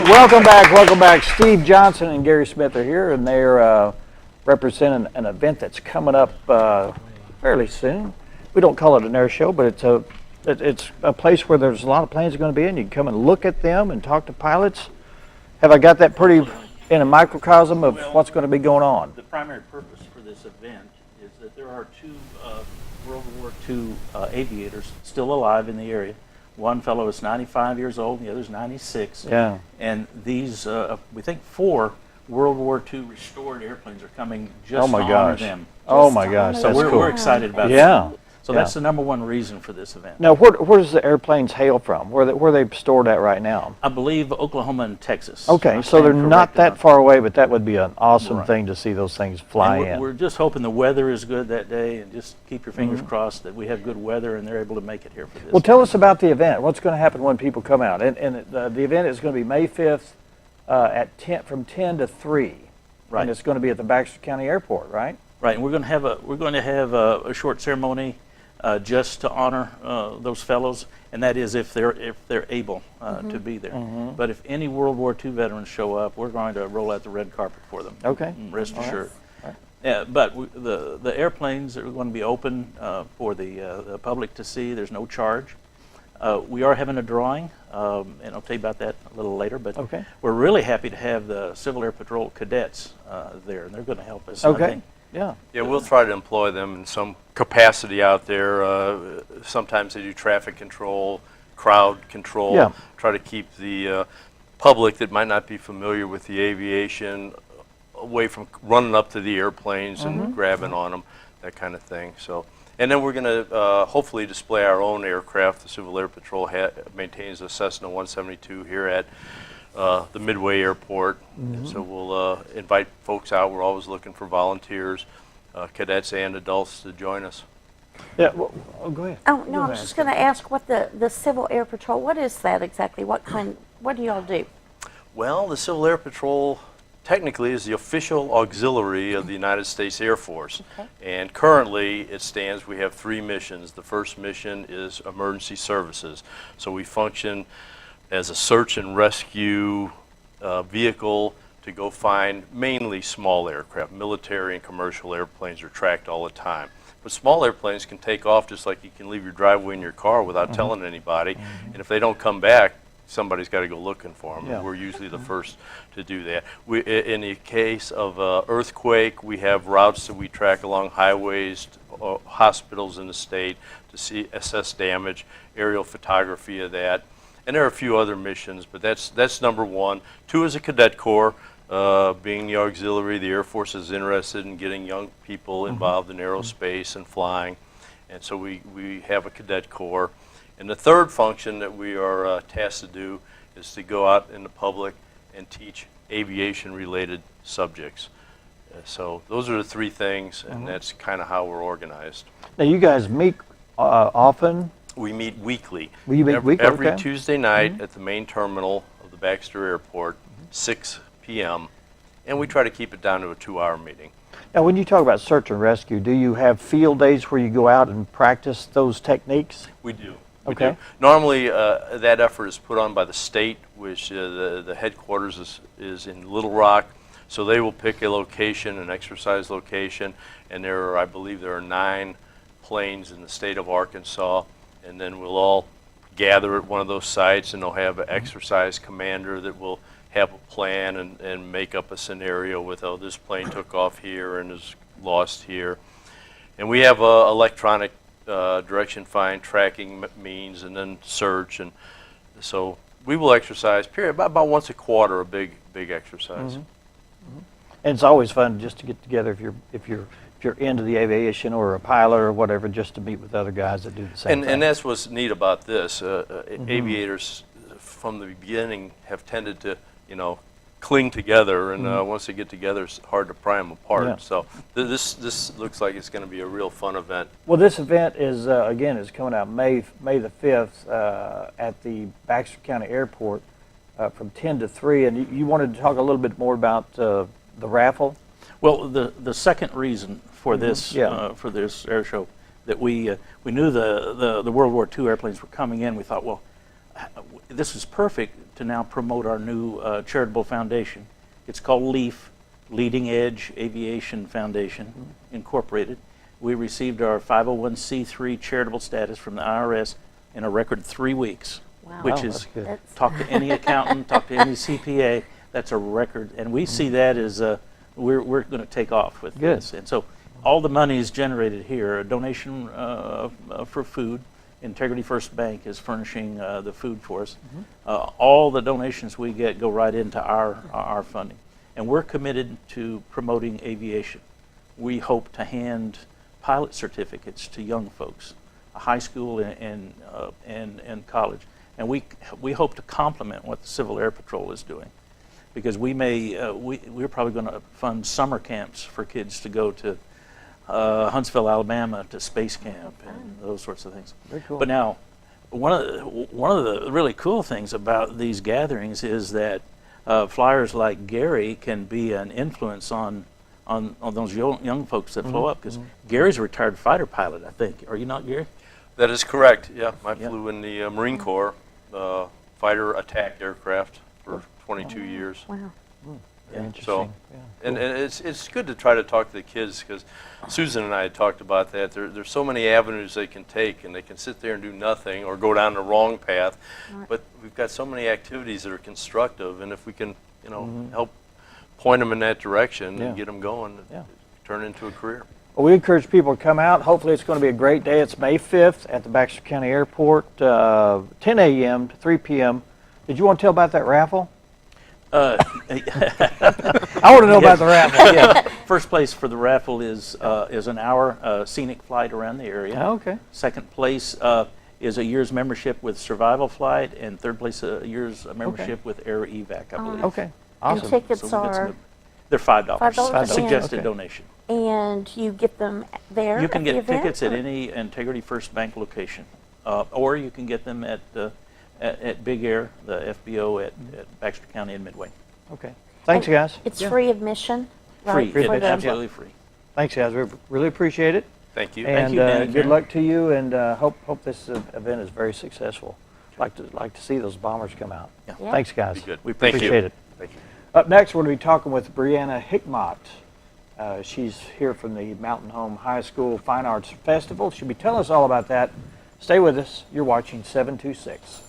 Welcome back, welcome back. Steve Johnson and Gary Smith are here, and they're representing an event that's coming up fairly soon. We don't call it an air show, but it's a place where there's a lot of planes going to be in. You can come and look at them and talk to pilots. Have I got that pretty in a microcosm of what's going to be going on? The primary purpose for this event is that there are two World War II aviators still alive in the area. One fellow is 95 years old, and the other is 96. Yeah. And these, we think, 4 World War II restored airplanes are coming just to honor them. Oh my gosh, So that's cool. we're excited about Yeah. that. So that's the number one reason for this event. Now, where does the airplanes hail from? Where are they stored at right now? I believe Oklahoma and Texas. Okay, so they're not that far away, but that would be an awesome thing to see those things fly in. We're just hoping the weather is good that day, and just keep your fingers crossed that we have good weather and they're able to make it here for this. Well, tell us about the event. What's going to happen when people come out? And the event is going to be May 5th from 10 to 3. Right. And it's going to be at the Baxter County Airport, right? Right, and we're going to have a short ceremony just to honor those fellows, and that is if they're able to be there. But if any World War II veterans show up, we're going to roll out the red carpet for them. Okay. Rest assured. Right. Yeah, but the airplanes are going to be open for the public to see. There's no charge. We are having a drawing, and I'll tell you about that a little later. But we're really happy to have the Civil Air Patrol cadets there, and they're going to help us. Okay. Yeah. Yeah, we'll try to employ them in some capacity out there. Sometimes they do traffic control, crowd control, try to keep the public that might not be familiar with the aviation away from running up to the airplanes and grabbing on them, that kind of thing. So, and then we're going to hopefully display our own aircraft. The Civil Air Patrol maintains a Cessna 172 here at the Midway Airport. And so we'll invite folks out. We're always looking for volunteers, cadets and adults to join us. Yeah, well, go ahead. Oh, no, I was just going to ask what the Civil Air Patrol, what is that exactly? What do y'all do? Well, the Civil Air Patrol technically is the official auxiliary of the United States Air Force. And currently it stands, we have 3 missions. The first mission is emergency services. So we function as a search and rescue vehicle to go find mainly small aircraft. Military and commercial airplanes are tracked all the time. But small airplanes can take off just like you can leave your driveway in your car without telling anybody. And if they don't come back, somebody's got to go looking for them. We're usually the first to do that. In the case of earthquake, we have routes that we track along highways, hospitals in the state to assess damage, aerial photography of that. And there are a few other missions, but that's number 1. 2 is a cadet corps. Being the auxiliary, the Air Force is interested in getting young people involved in aerospace and flying. And so we have a cadet corps. And the third function that we are tasked to do is to go out in the public and teach aviation-related subjects. So those are the 3 things, and that's kind of how we're organized. Now, you guys meet often? We meet weekly. We meet weekly? Every Tuesday night at the main terminal of the Baxter Airport, 6 p.m., and we try to keep it down to a 2-hour meeting. Now, when you talk about search and rescue, do you have field days where you go out and practice those techniques? We do. Okay. Normally, that effort is put on by the state, which the headquarters is in Little Rock. So they will pick a location, an exercise location, and I believe there are 9 planes in the state of Arkansas. And then we'll all gather at one of those sites, and they'll have an exercise commander that will have a plan and make up a scenario with, oh, this plane took off here and is lost here. And we have electronic direction find tracking means, and then search. And so we will exercise about once a quarter, a big exercise. And it's always fun just to get together if you're into the aviation or a pilot or whatever, just to meet with other guys that do the same thing. And that's what's neat about this. Aviators from the beginning have tended to, cling together, and once they get together, it's hard to pry them apart. So this looks like it's going to be a real fun event. Well, this event is again is coming out May the 5th at the Baxter County Airport from 10 to 3, and you wanted to talk a little bit more about the raffle. Well, the second reason for this air show that we knew the World War II airplanes were coming in. We thought, well, this is perfect to now promote our new charitable foundation. It's called LEAF, Leading Edge Aviation Foundation, Incorporated. We received our 501c3 charitable status from the IRS in a record 3 weeks, Wow. which Wow, is, that's good. talk to any accountant, talk to any CPA, that's a record. And we see that as we're going to take off with Good. this. And so all the money is generated here, a donation for food. Integrity First Bank is furnishing the food for us. All the donations we get go right into our funding. And we're committed to promoting aviation. We hope to hand pilot certificates to young folks, high school and college. And we hope to complement what the Civil Air Patrol is doing, because we're probably going to fund summer camps for kids to go to Huntsville, Alabama, to space camp and those sorts of things. Very cool. But now, one of the really cool things about these gatherings is that flyers like Gary can be an influence on those young folks that flow up, because Gary's a retired fighter pilot, I think. Are you not, Gary? That is correct. Yeah, I Yeah. flew in the Marine Corps fighter attack aircraft for 22 years. Wow. Very interesting. So, Yeah. and it's good to try to talk to the kids, because Susan and I had talked about that. There's so many avenues they can take, and they can sit there and do nothing or go down the wrong path. Right. But we've got so many activities that are constructive, and if we can, help point them in that direction Yeah. and get them going, Yeah. turn into a career. Well, we encourage people to come out. Hopefully it's going to be a great day. It's May 5th at the Baxter County Airport, 10 a.m. to 3 p.m. Did you want to tell about that raffle? I want to know about the raffle. Yeah. First place for the raffle is an hour scenic flight around the area. Oh, okay. Second place is a year's membership with Survival Flight, and third place a year's membership with Air Evac, I believe. Okay. And Awesome. tickets So we've got are, some- they're $5. $5, Suggested okay. donation. and you get them there You can at the get event, tickets at or- any Integrity First Bank location, or you can get them at Big Air, the FBO at Baxter County and Midway. Okay. Thanks, And guys. It's free admission, right? Free, for it's the- absolutely free. Thanks, guys. We really appreciate it. Thank you. And you, Danny good Karen. luck to you, and hope this event is very successful. Like to see those bombers come out. Yeah. Yeah. Thanks, guys. Be good. We Thank you. appreciate it. Thank you. Up next, we're going to be talking with Brianna Hickmott. She's here from the Mountain Home High School Fine Arts Festival. She'll be telling us all about that. Stay with us. You're watching 726.